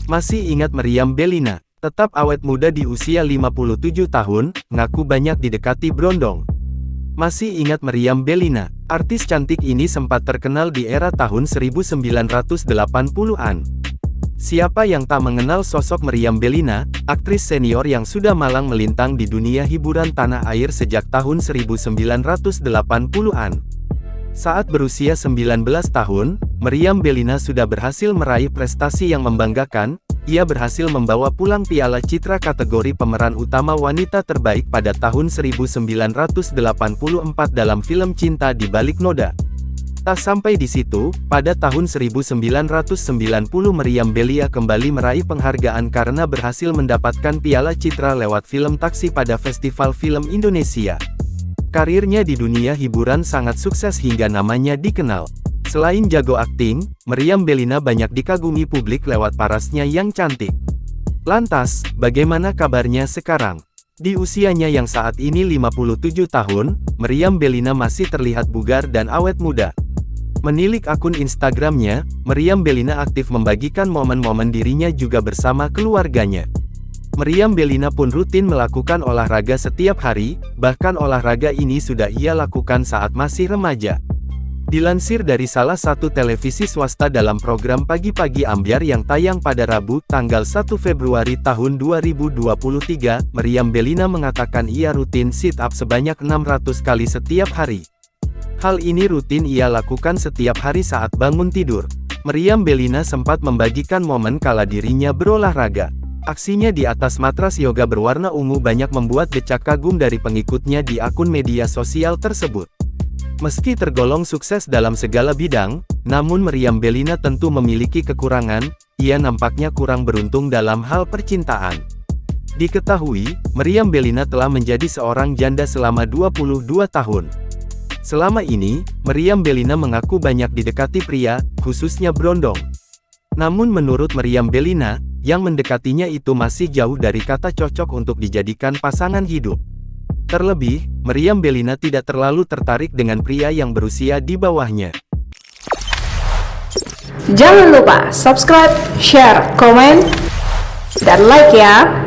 Masih ingat Meriam Bellina? Tetap awet muda di usia 57 tahun, ngaku banyak didekati Brondong. Masih ingat Meriam Bellina? Artis cantik ini sempat terkenal di era tahun 1980-an. Siapa yang tak mengenal sosok Meriam Bellina, aktris senior yang sudah malang melintang di dunia hiburan tanah air sejak tahun 1980-an. Saat berusia 19 tahun, Meriam Bellina sudah berhasil meraih prestasi yang membanggakan. Ia berhasil membawa pulang Piala Citra kategori pemeran utama wanita terbaik pada tahun 1984 dalam film Cinta di Balik Noda. Tak sampai di situ, pada tahun 1990 Meriam Bellina kembali meraih penghargaan karena berhasil mendapatkan Piala Citra lewat film Taksi pada Festival Film Indonesia. Karirnya di dunia hiburan sangat sukses hingga namanya dikenal. Selain jago akting, Meriam Bellina banyak dikagumi publik lewat parasnya yang cantik. Lantas, bagaimana kabarnya sekarang? Di usianya yang saat ini 57 tahun, Meriam Bellina masih terlihat bugar dan awet muda. Menilik akun Instagramnya, Meriam Bellina aktif membagikan momen-momen dirinya juga bersama keluarganya. Meriam Bellina pun rutin melakukan olahraga setiap hari, bahkan olahraga ini sudah ia lakukan saat masih remaja. Dilansir dari salah satu televisi swasta dalam program Pagi-Pagi Ambyar yang tayang pada Rabu, tanggal 1 Februari tahun 2023, Meriam Bellina mengatakan ia rutin sit-up sebanyak 600 kali setiap hari. Hal ini rutin ia lakukan setiap hari saat bangun tidur. Meriam Bellina sempat membagikan momen kala dirinya berolahraga. Aksinya di atas matras yoga berwarna ungu banyak membuat decak kagum dari pengikutnya di akun media sosial tersebut. Meski tergolong sukses dalam segala bidang, namun Meriam Bellina tentu memiliki kekurangan. Ia nampaknya kurang beruntung dalam hal percintaan. Diketahui, Meriam Bellina telah menjadi seorang janda selama 22 tahun. Selama ini, Meriam Bellina mengaku banyak didekati pria, khususnya Brondong. Namun menurut Meriam Bellina, yang mendekatinya itu masih jauh dari kata cocok untuk dijadikan pasangan hidup. Terlebih, Meriam Bellina tidak terlalu tertarik dengan pria yang berusia di bawahnya. Jangan lupa subscribe, share, komen, dan like ya!